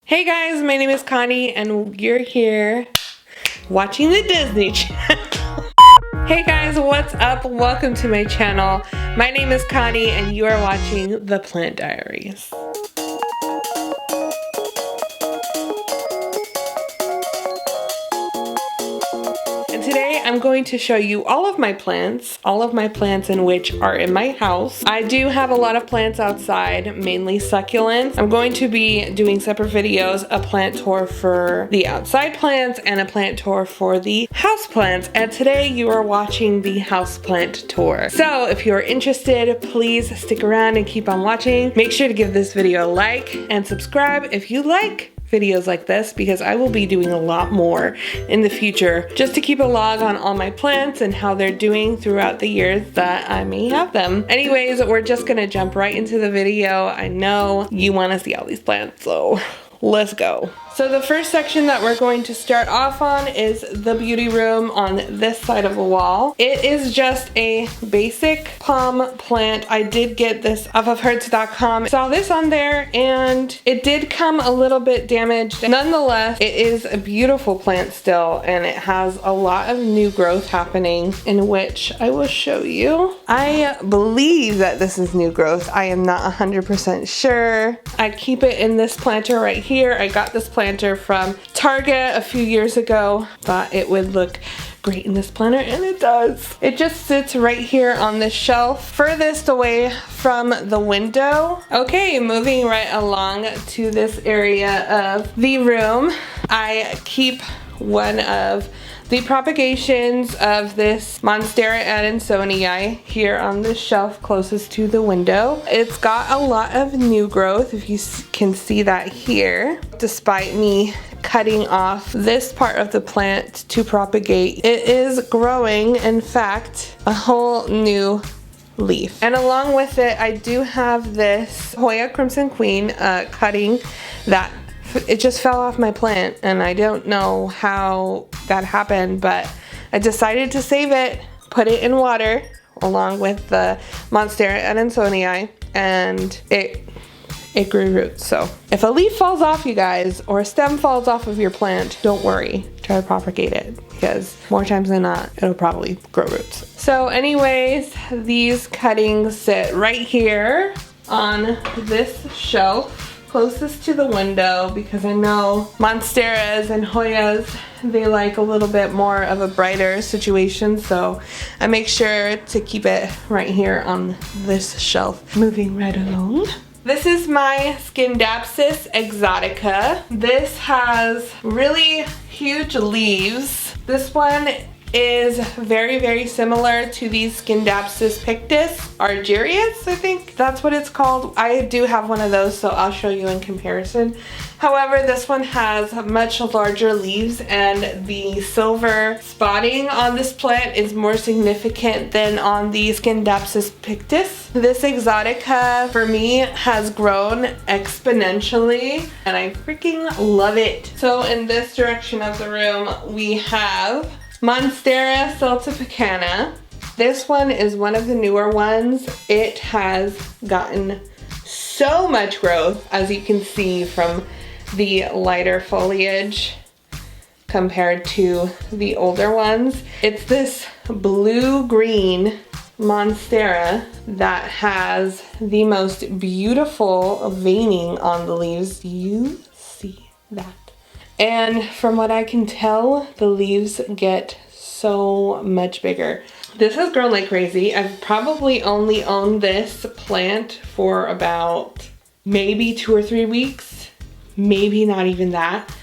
Hey guys, my name is Connie and you're here watching the Disney Channel. Hey guys, what's up? Welcome to my channel. My name is Connie and you are watching The Plant Diaries. And today I'm going to show you all of my plants in which are in my house. I do have a lot of plants outside, mainly succulents. I'm going to be doing separate videos, a plant tour for the outside plants and a plant tour for the house plants. And today you are watching the house plant tour. So if you're interested, please stick around and keep on watching. Make sure to give this video a like and subscribe if you like videos like this, because I will be doing a lot more in the future just to keep a log on all my plants and how they're doing throughout the years that I may have them. Anyways, we're just gonna jump right into the video. I know you want to see all these plants, so let's go. So the first section that we're going to start off on is the beauty room on this side of the wall. It is just a basic palm plant. I did get this off of hertz.com. Saw this on there and it did come a little bit damaged. Nonetheless, it is a beautiful plant still and it has a lot of new growth happening, in which I will show you. I believe that this is new growth. I am not 100% sure. I keep it in this planter right here. I got this planter from Target a few years ago. Thought it would look great in this planter, and it does. It just sits right here on this shelf, furthest away from the window. Okay, moving right along to this area of the room. I keep one of the propagations of this Monstera Adansonii here on the shelf closest to the window. It's got a lot of new growth, if you can see that here. Despite me cutting off this part of the plant to propagate, it is growing, in fact, a whole new leaf. And along with it, I do have this Hoya Crimson Queen cutting that it just fell off my plant, and I don't know how that happened, but I decided to save it, put it in water along with the Monstera Adansonii, and it grew roots. So if a leaf falls off, you guys, or a stem falls off of your plant, don't worry, try to propagate it, because more times than not, it'll probably grow roots. So anyways, these cuttings sit right here on this shelf closest to the window, because I know Monsteras and Hoyas, they like a little bit more of a brighter situation, so I make sure to keep it right here on this shelf. Moving right along. This is my Scindapsus exotica. This has really huge leaves. This one is very, very similar to the Scindapsus pictus argyrius, I think that's what it's called. I do have one of those, so I'll show you in comparison. However, this one has much larger leaves, and the silver spotting on this plant is more significant than on the Scindapsus pictus. This exotica, for me, has grown exponentially, and I freaking love it. So in this direction of the room, we have Monstera Celtibacana. This one is one of the newer ones. It has gotten so much growth, as you can see from the lighter foliage compared to the older ones. It's this blue-green Monstera that has the most beautiful veining on the leaves. Do you see that? And from what I can tell, the leaves get so much bigger. This has grown like crazy. I've probably only owned this plant for about maybe 2 or 3 weeks, maybe not even that.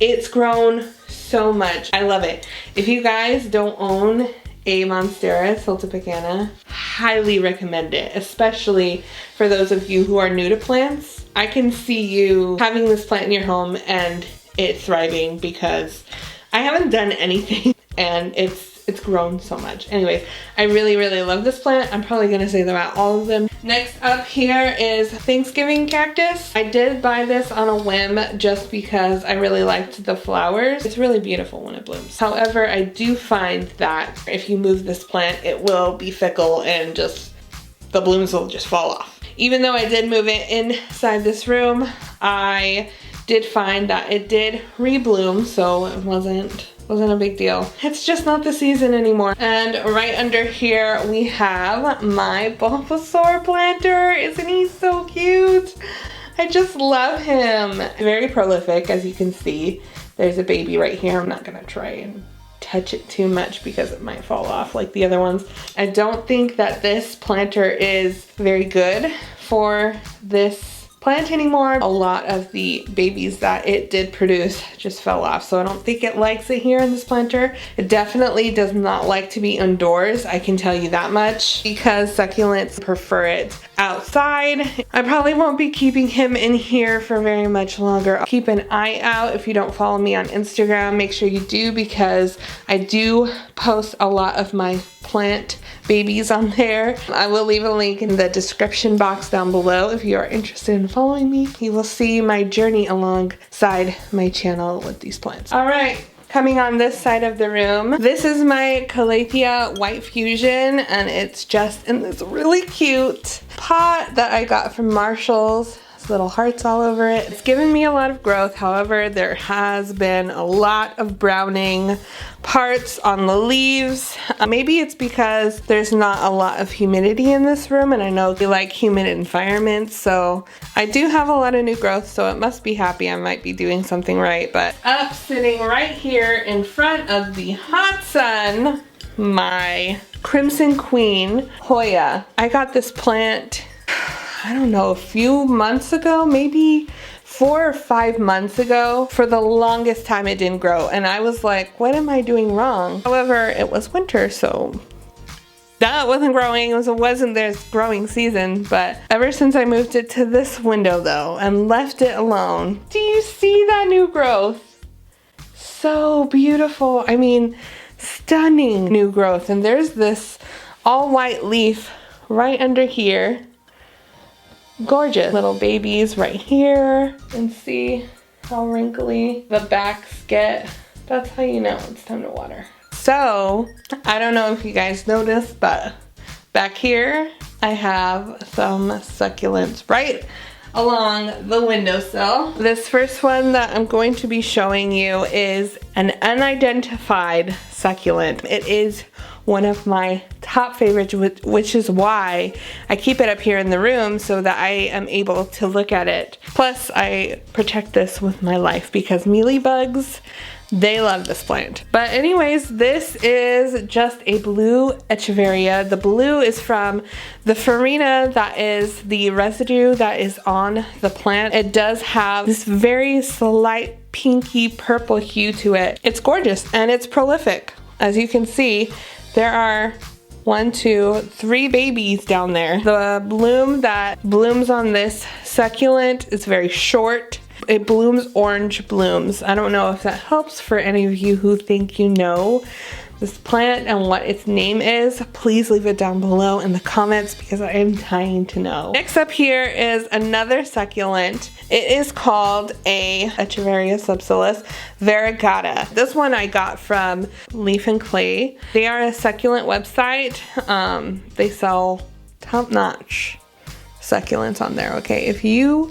It's grown so much. I love it. If you guys don't own a Monstera Celtibacana, highly recommend it, especially for those of you who are new to plants. I can see you having this plant in your home and it's thriving, because I haven't done anything and it's grown so much. Anyways, I really, really love this plant. I'm probably gonna say about all of them. Next up here is Thanksgiving cactus. I did buy this on a whim just because I really liked the flowers. It's really beautiful when it blooms. However, I do find that if you move this plant, it will be fickle and just the blooms will just fall off. Even though I did move it inside this room, I did find that it did rebloom, so it wasn't a big deal. It's just not the season anymore. And right under here we have my Bulbasaur planter. Isn't he so cute? I just love him. Very prolific, as you can see. There's a baby right here. I'm not gonna try and touch it too much because it might fall off like the other ones. I don't think that this planter is very good for this plant anymore. A lot of the babies that it did produce just fell off, so I don't think it likes it here in this planter. It definitely does not like to be indoors, I can tell you that much, because succulents prefer it outside. I probably won't be keeping him in here for very much longer. I'll keep an eye out. If you don't follow me on Instagram, make sure you do, because I do post a lot of my plant babies on there. I will leave a link in the description box down below if you are interested in following me. You will see my journey alongside my channel with these plants. All right, coming on this side of the room, this is my Calathea White Fusion, and it's just in this really cute pot that I got from Marshall's. Little hearts all over it. It's given me a lot of growth. However, there has been a lot of browning parts on the leaves. Maybe it's because there's not a lot of humidity in this room, and I know we like humid environments, so I do have a lot of new growth, so it must be happy. I might be doing something right. But up sitting right here in front of the hot sun, my Crimson Queen Hoya. I got this plant, I don't know, a few months ago, maybe 4 or 5 months ago. For the longest time it didn't grow, and I was like, what am I doing wrong? However, it was winter, so that wasn't growing. It wasn't this growing season. But ever since I moved it to this window though and left it alone, do you see that new growth? So beautiful. I mean, stunning new growth. And there's this all white leaf right under here. Gorgeous little babies right here, and see how wrinkly the backs get. That's how you know it's time to water. So I don't know if you guys noticed, but back here I have some succulents right along the windowsill. This first one that I'm going to be showing you is an unidentified succulent. It is one of my top favorites, which is why I keep it up here in the room so that I am able to look at it. Plus, I protect this with my life because mealybugs, they love this plant. But anyways, this is just a blue echeveria. The blue is from the farina, that is the residue that is on the plant. It does have this very slight pinky purple hue to it. It's gorgeous and it's prolific. As you can see, there are 1, 2, 3 babies down there. The bloom that blooms on this succulent is very short. It blooms orange blooms. I don't know if that helps for any of you who think you know this plant and what its name is. Please leave it down below in the comments because I am dying to know. Next up here is another succulent. It is called a Echeveria subtilis variegata. This one I got from Leaf and Clay. They are a succulent website. They sell top-notch succulents on there, okay? If you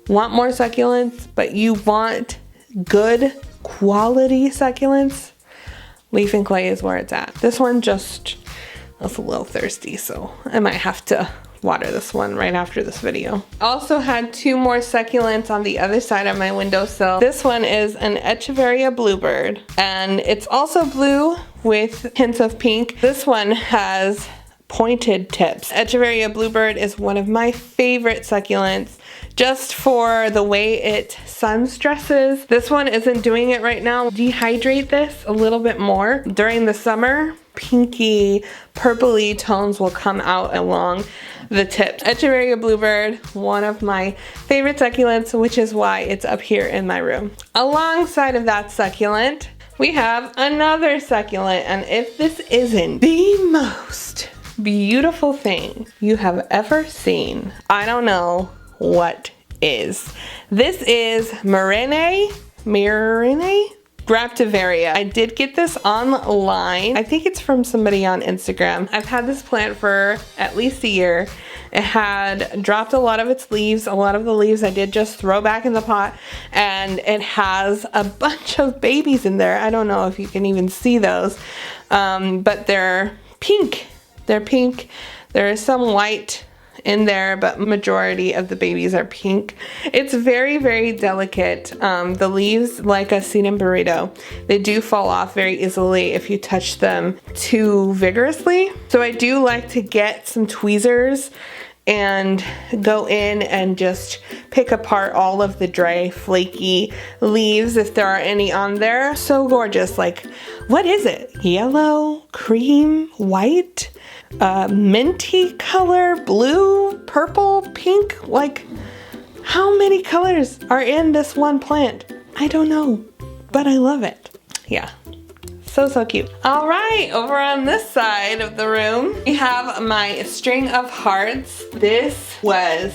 want more succulents, but you want good quality succulents, Leaf and Clay is where it's at. This one just is a little thirsty, so I might have to water this one right after this video. Also had 2 more succulents on the other side of my windowsill. This one is an Echeveria Bluebird, and it's also blue with hints of pink. This one has pointed tips. Echeveria Bluebird is one of my favorite succulents just for the way it sun stresses. This one isn't doing it right now. Dehydrate this a little bit more. During the summer, pinky, purpley tones will come out along the tips. Echeveria Bluebird, one of my favorite succulents, which is why it's up here in my room. Alongside of that succulent, we have another succulent, and if this isn't the most beautiful thing you have ever seen, I don't know what is. This is Myrrhine. Graptivaria. I did get this online. I think it's from somebody on Instagram. I've had this plant for at least a year. It had dropped a lot of its leaves. A lot of the leaves I did just throw back in the pot, and it has a bunch of babies in there. I don't know if you can even see those, but they're pink. They're pink. There is some white in there, but majority of the babies are pink. It's very, very delicate. The leaves, like a seed and burrito, they do fall off very easily if you touch them too vigorously. So I do like to get some tweezers and go in and just pick apart all of the dry, flaky leaves if there are any on there. So gorgeous. Like, what is it? Yellow, cream, white, minty color, blue, purple, pink? Like, how many colors are in this one plant? I don't know, but I love it. Yeah. So cute. All right, over on this side of the room, we have my string of hearts. This was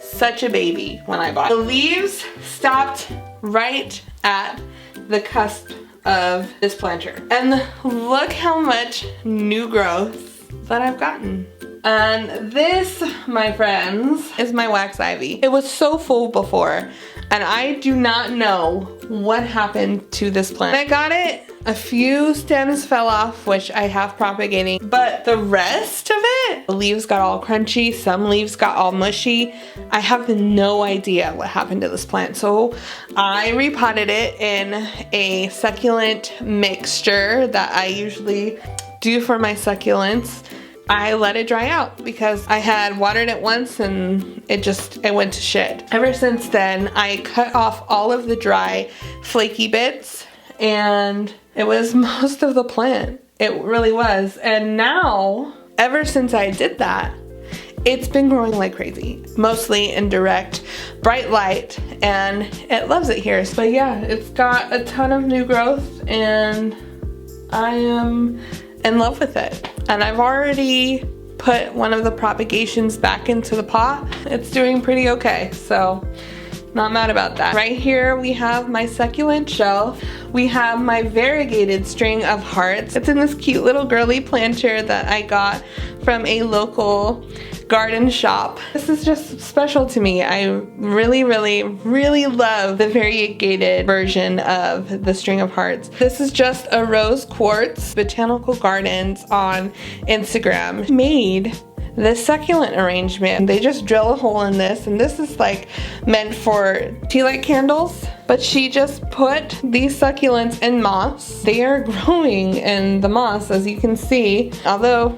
such a baby when I bought it. The leaves stopped right at the cusp of this planter. And look how much new growth that I've gotten. And this, my friends, is my wax ivy. It was so full before, and I do not know what happened to this plant. I got it, a few stems fell off, which I have propagating, but the rest of it, the leaves got all crunchy, some leaves got all mushy. I have no idea what happened to this plant. So I repotted it in a succulent mixture that I usually do for my succulents. I let it dry out because I had watered it once and it went to shit. Ever since then, I cut off all of the dry, flaky bits, and it was most of the plant. It really was. And now, ever since I did that, it's been growing like crazy, mostly in direct bright light, and it loves it here. So yeah, it's got a ton of new growth and I am in love with it. And I've already put one of the propagations back into the pot. It's doing pretty okay, so not mad about that. Right here we have my succulent shelf. We have my variegated string of hearts. It's in this cute little girly planter that I got from a local garden shop. This is just special to me. I really love the variegated version of the string of hearts. This is just a rose quartz. Botanical Gardens on Instagram made this succulent arrangement. They just drill a hole in this, and this is like meant for tea light candles, but she just put these succulents in moss. They are growing in the moss, as you can see, although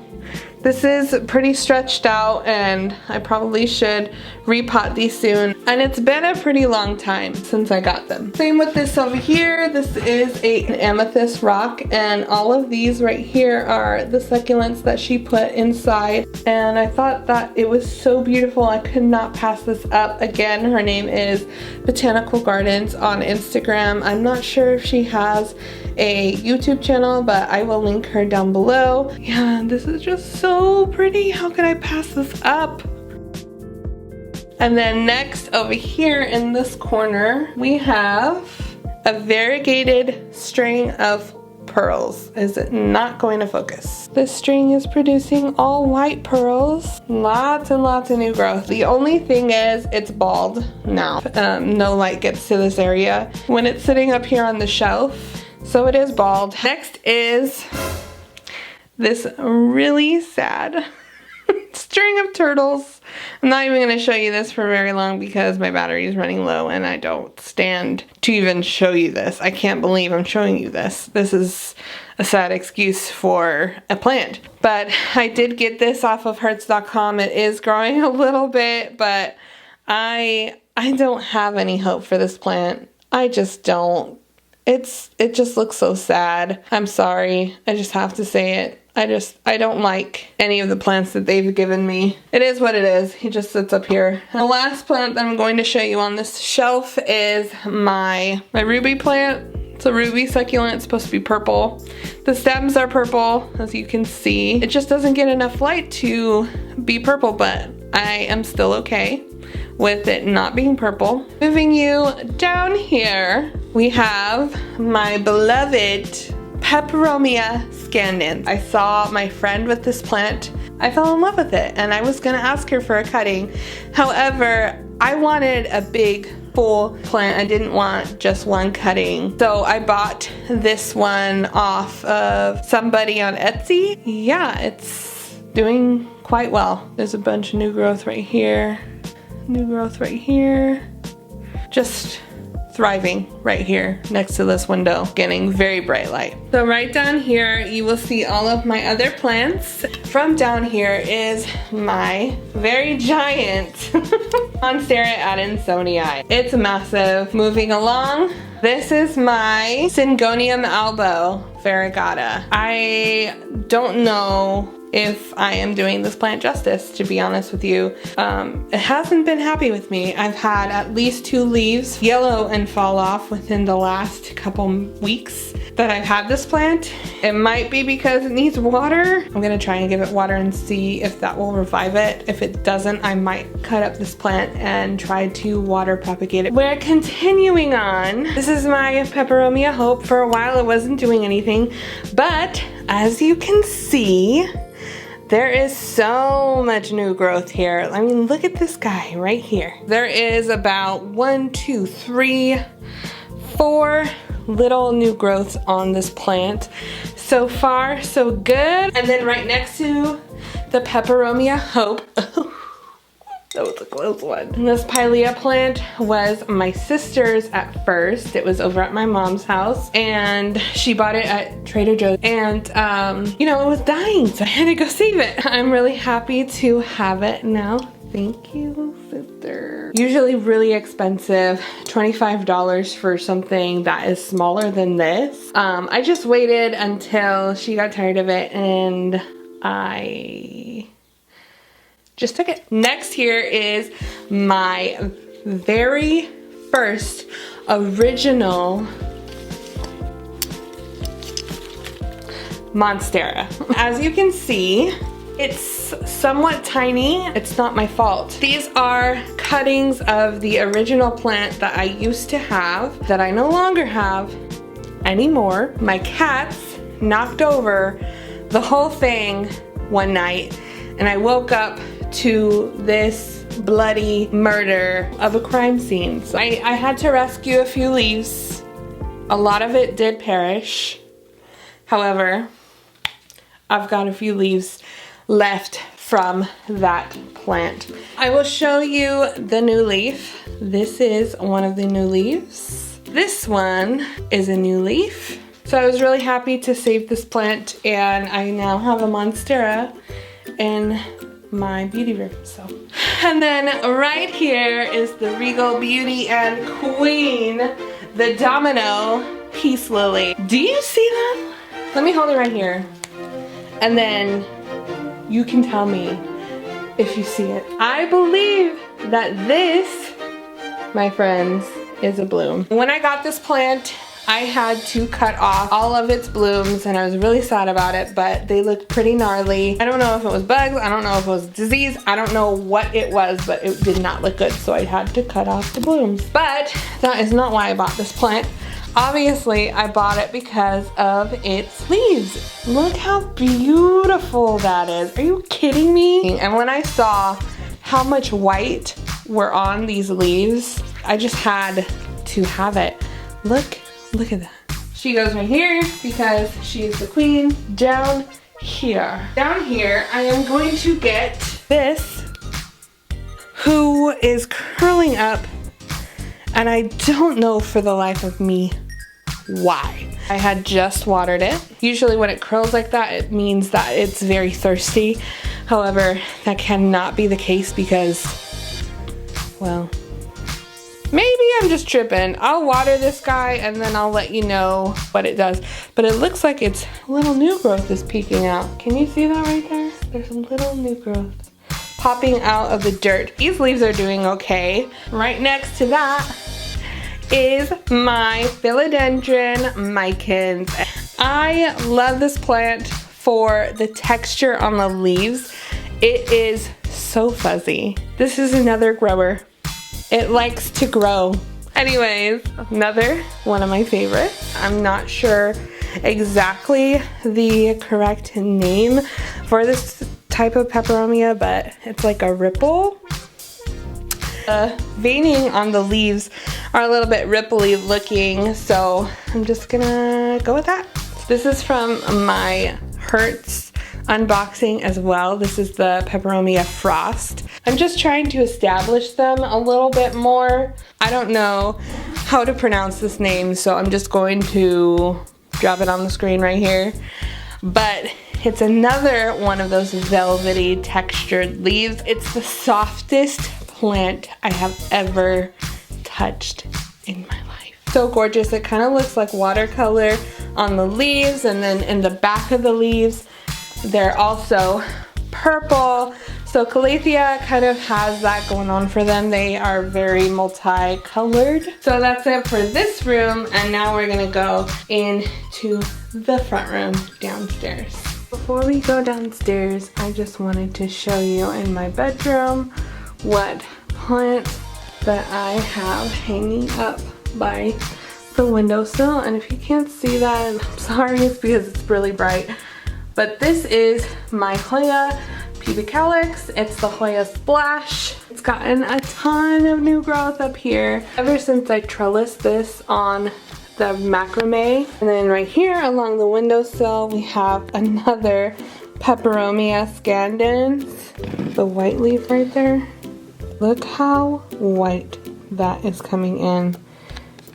this is pretty stretched out and I probably should repot these soon. And it's been a pretty long time since I got them. Same with this over here. This is an amethyst rock, and all of these right here are the succulents that she put inside. And I thought that it was so beautiful. I could not pass this up. Again, her name is Botanical Gardens on Instagram. I'm not sure if she has a YouTube channel, but I will link her down below. Yeah, this is just so pretty. How could I pass this up? And then next over here in this corner, we have a variegated string of pearls. Is it not going to focus? This string is producing all white pearls. Lots and lots of new growth. The only thing is it's bald now. No light gets to this area when it's sitting up here on the shelf. So it is bald. Next is this really sad string of turtles. I'm not even going to show you this for very long because my battery is running low and I don't stand to even show you this. I can't believe I'm showing you this. This is a sad excuse for a plant. But I did get this off of Hertz.com. It is growing a little bit, but I don't have any hope for this plant. I just don't. It just looks so sad. I'm sorry. I just have to say it. I don't like any of the plants that they've given me. It is what it is. He just sits up here. And the last plant that I'm going to show you on this shelf is my ruby plant. It's a ruby succulent. It's supposed to be purple. The stems are purple, as you can see. It just doesn't get enough light to be purple, but I am still okay with it not being purple. Moving you down here, we have my beloved Peperomia scandens. I saw my friend with this plant. I fell in love with it and I was gonna ask her for a cutting. However, I wanted a big full plant. I didn't want just one cutting. So I bought this one off of somebody on Etsy. Yeah, it's doing quite well. There's a bunch of new growth right here. New growth right here. Just thriving right here next to this window, getting very bright light. So right down here, you will see all of my other plants. From down here is my very giant Monstera Adansonii. It's massive. Moving along, this is my Syngonium albo variegata. I don't know if I am doing this plant justice, to be honest with you. It hasn't been happy with me. I've had at least 2 leaves yellow and fall off within the last couple weeks that I've had this plant. It might be because it needs water. I'm gonna try and give it water and see if that will revive it. If it doesn't, I might cut up this plant and try to water propagate it. We're continuing on. This is my Peperomia Hope. For a while it wasn't doing anything, but as you can see, there is so much new growth here. I mean, look at this guy right here. There is about 1, 2, 3, 4 little new growths on this plant. So far, so good. And then right next to the Peperomia Hope, that was a close one. And this Pilea plant was my sister's at first. It was over at my mom's house and she bought it at Trader Joe's and you know, it was dying, so I had to go save it. I'm really happy to have it now. Thank you, sister. Usually really expensive, $25 for something that is smaller than this. I just waited until she got tired of it and I just took it. Next here is my very first original Monstera. As you can see, it's somewhat tiny. It's not my fault. These are cuttings of the original plant that I used to have that I no longer have anymore. My cats knocked over the whole thing one night and I woke up to this bloody murder of a crime scene. So I had to rescue a few leaves. A lot of it did perish. However, I've got a few leaves left from that plant. I will show you the new leaf. This is one of the new leaves. This one is a new leaf. So I was really happy to save this plant and I now have a Monstera in my beauty room. So, and then right here is the Regal Beauty and Queen, the Domino Peace Lily. Do you see that? Let me hold it right here and then you can tell me if you see it. I believe that this, my friends, is a bloom. When I got this plant, I had to cut off all of its blooms and I was really sad about it, but they looked pretty gnarly. I don't know if it was bugs, I don't know if it was disease, I don't know what it was, but it did not look good, so I had to cut off the blooms. But that is not why I bought this plant. Obviously, I bought it because of its leaves. Look how beautiful that is. Are you kidding me? And when I saw how much white were on these leaves, I just had to have it. Look at that. She goes right here because she is the queen. Down here. Down here, I am going to get this, who is curling up, and I don't know for the life of me why. I had just watered it. Usually when it curls like that, it means that it's very thirsty. However, that cannot be the case because, well, maybe I'm just tripping. I'll water this guy and then I'll let you know what it does. But it looks like it's a little new growth is peeking out. Can you see that right there? There's a little new growth popping out of the dirt. These leaves are doing okay. Right next to that is my Philodendron Micans. I love this plant for the texture on the leaves. It is so fuzzy. This is another grower. It likes to grow. Anyways, another one of my favorites. I'm not sure exactly the correct name for this type of peperomia, but it's like a ripple. The veining on the leaves are a little bit ripply looking, so I'm just gonna go with that. This is from my Hertz unboxing as well. This is the Peperomia Frost. I'm just trying to establish them a little bit more. I don't know how to pronounce this name, so I'm just going to drop it on the screen right here. But it's another one of those velvety textured leaves. It's the softest plant I have ever touched in my life. So gorgeous. It kind of looks like watercolor on the leaves, and then in the back of the leaves they're also purple. So Calathea kind of has that going on for them. They are very multicolored. So that's it for this room, and now we're gonna go into the front room downstairs. Before we go downstairs, I just wanted to show you in my bedroom what plants that I have hanging up by the windowsill. And if you can't see that, I'm sorry, it's because it's really bright. But this is my Hoya pubicalyx. It's the Hoya Splash. It's gotten a ton of new growth up here ever since I trellised this on the macrame. And then right here along the windowsill we have another Peperomia scandens. The white leaf right there. Look how white that is coming in.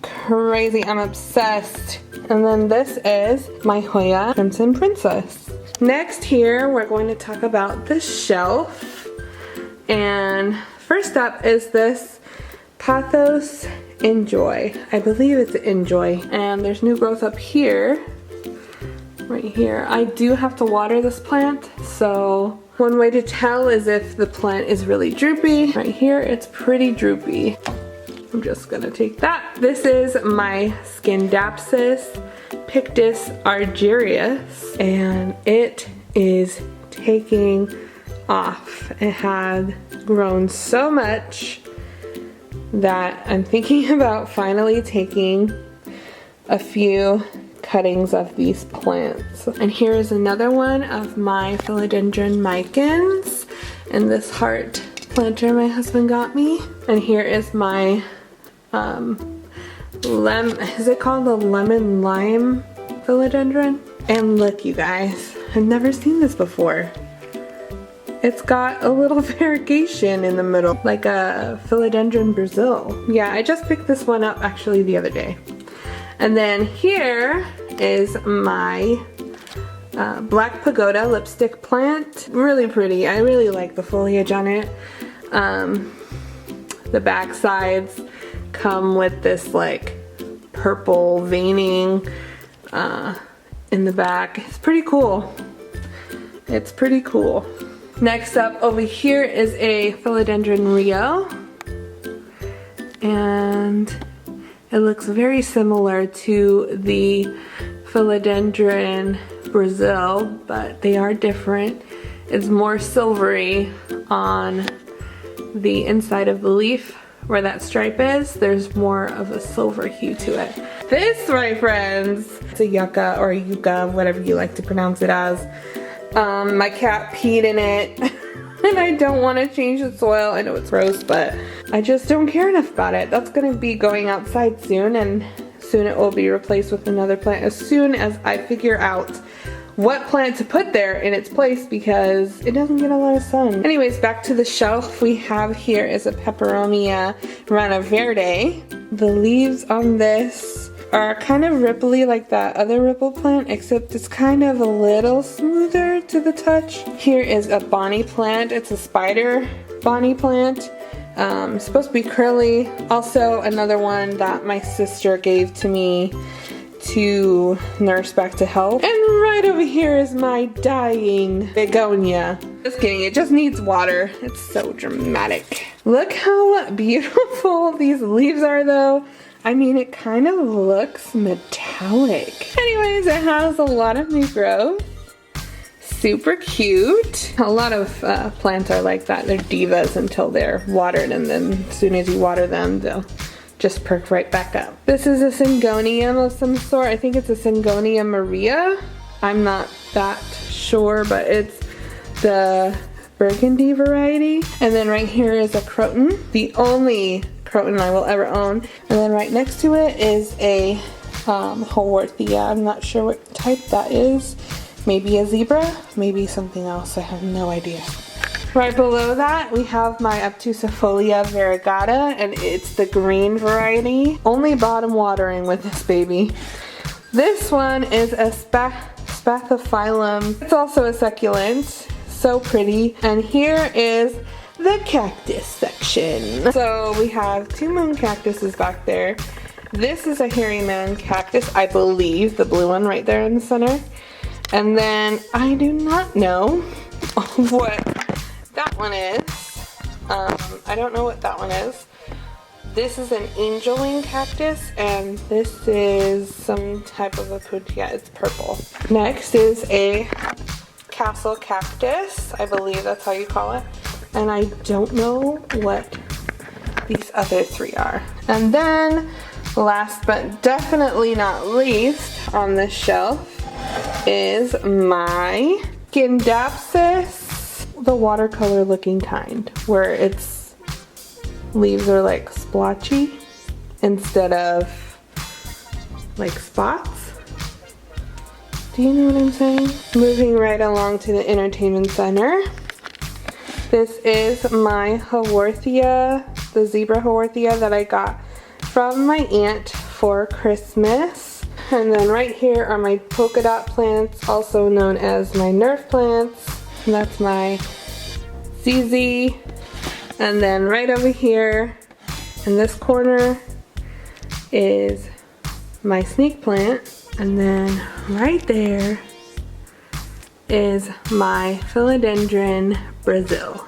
Crazy, I'm obsessed. And then this is my Hoya Crimson Princess. Next here, we're going to talk about the shelf. And first up is this Pathos Enjoy. I believe it's Enjoy. And there's new growth up here, right here. I do have to water this plant, so one way to tell is if the plant is really droopy. Right here, it's pretty droopy. I'm just gonna take that. This is my Scindapsus Pictus argyrius, and it is taking off. It had grown so much that I'm thinking about finally taking a few cuttings of these plants. And here is another one of my philodendron micans in this heart planter my husband got me. And here is my is it called the lemon lime philodendron? And look, you guys, I've never seen this before. It's got a little variegation in the middle, like a philodendron Brazil. Yeah, I just picked this one up actually the other day. And then here is my Black Pagoda lipstick plant. Really pretty. I really like the foliage on it. The back sides come with this like purple veining in the back. It's pretty cool. It's pretty cool. Next up over here is a Philodendron Rio, and it looks very similar to the Philodendron Brazil, but they are different. It's more silvery on the inside of the leaf where that stripe is. There's more of a silver hue to it. This, my friends, it's a yucca or a yucca, whatever you like to pronounce it as. My cat peed in it and I don't want to change the soil. I know it's gross, but I just don't care enough about it. That's going to be going outside soon, and soon it will be replaced with another plant as soon as I figure out what plant to put there in its place, because it doesn't get a lot of sun. Anyways, back to the shelf. We have here is a Peperomia Rana Verde. The leaves on this are kind of ripply like that other ripple plant, except it's kind of a little smoother to the touch. Here is a Bonnie plant. It's a spider Bonnie plant. It's supposed to be curly. Also another one that my sister gave to me to nurse back to health. And right over here is my dying begonia. Just kidding, it just needs water. It's so dramatic. Look how beautiful these leaves are though. I mean, it kind of looks metallic. Anyways, it has a lot of new growth. Super cute. A lot of plants are like that. They're divas until they're watered, and then as soon as you water them, they'll just perk right back up. This is a syngonium of some sort. I think it's a Syngonia Maria. I'm not that sure, but it's the burgundy variety. And then right here is a croton, the only croton I will ever own. And then right next to it is a Haworthia. I'm not sure what type that is. Maybe a zebra, maybe something else. I have no idea. Right below that, we have my Obtusifolia variegata, and it's the green variety. Only bottom watering with this baby. This one is a Spathiphyllum. It's also a succulent. So pretty. And here is the cactus section. So we have 2 moon cactuses back there. This is a hairy man cactus, I believe, the blue one right there in the center. And then I do not know what that one is. I don't know what that one is. This is an angel wing cactus, and this is some type of a putia. It's purple. Next is a castle cactus. I believe that's how you call it. And I don't know what these other 3 are. And then last but definitely not least on this shelf is my Scindapsus, the watercolor looking kind, where its leaves are like splotchy instead of like spots. Do you know what I'm saying? Moving right along to the entertainment center. This is my Haworthia, the zebra Haworthia that I got from my aunt for Christmas. And then right here are my polka dot plants, also known as my Nerf plants. And that's my ZZ. And then right over here in this corner is my snake plant. And then right there is my Philodendron Brazil.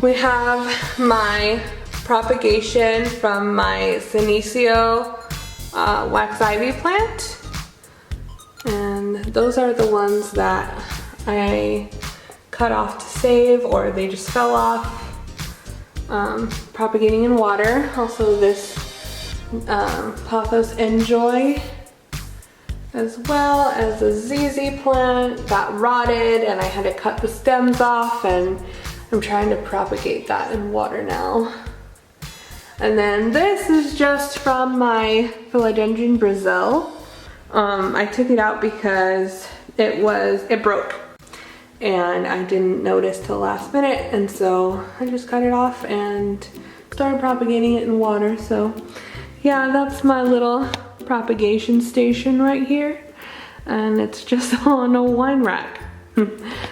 We have my Propagation from my Senecio wax ivy plant, and those are the ones that I cut off to save, or they just fell off propagating in water. Also this Pothos Enjoy, as well as the ZZ plant got rotted and I had to cut the stems off, and I'm trying to propagate that in water now. And then this is just from my Philodendron Brazil. I took it out because it broke and I didn't notice till last minute, and so I just cut it off and started propagating it in water. So yeah, that's my little propagation station right here, and it's just on a wine rack.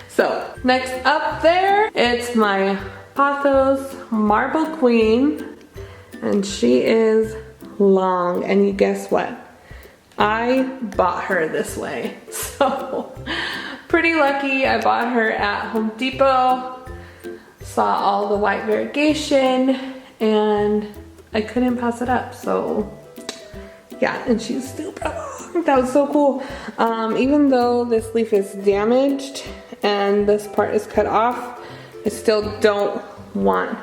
So next up there, it's my Pothos Marble Queen. And she is long, and you guess what? I bought her this way. So pretty lucky. I bought her at Home Depot, saw all the white variegation, and I couldn't pass it up. So yeah, and she's super long. That was so cool. Even though this leaf is damaged and this part is cut off, I still don't want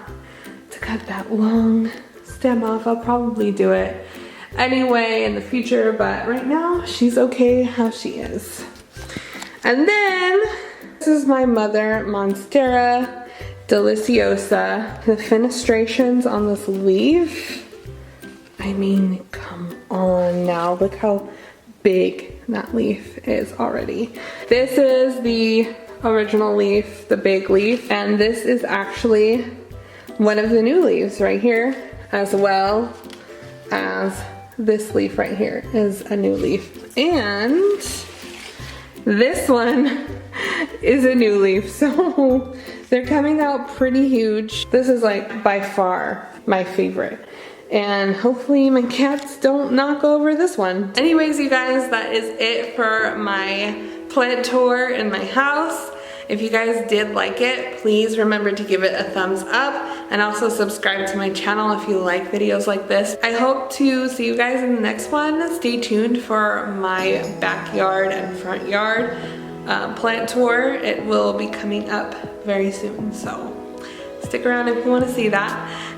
to cut that long stem off. I'll probably do it anyway in the future, but right now she's okay how she is. And then this is my mother Monstera Deliciosa. The fenestrations on this leaf, I mean, come on now, look how big that leaf is already. This is the original leaf, the big leaf, and this is actually one of the new leaves right here, as well as this leaf right here is a new leaf. And this one is a new leaf, so they're coming out pretty huge. This is like by far my favorite. And hopefully my cats don't knock over this one. Anyways, you guys, that is it for my plant tour in my house. If you guys did like it, please remember to give it a thumbs up and also subscribe to my channel if you like videos like this. I hope to see you guys in the next one. Stay tuned for my backyard and front yard plant tour. It will be coming up very soon, so stick around if you want to see that.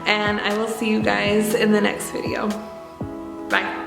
And I will see you guys in the next video. Bye.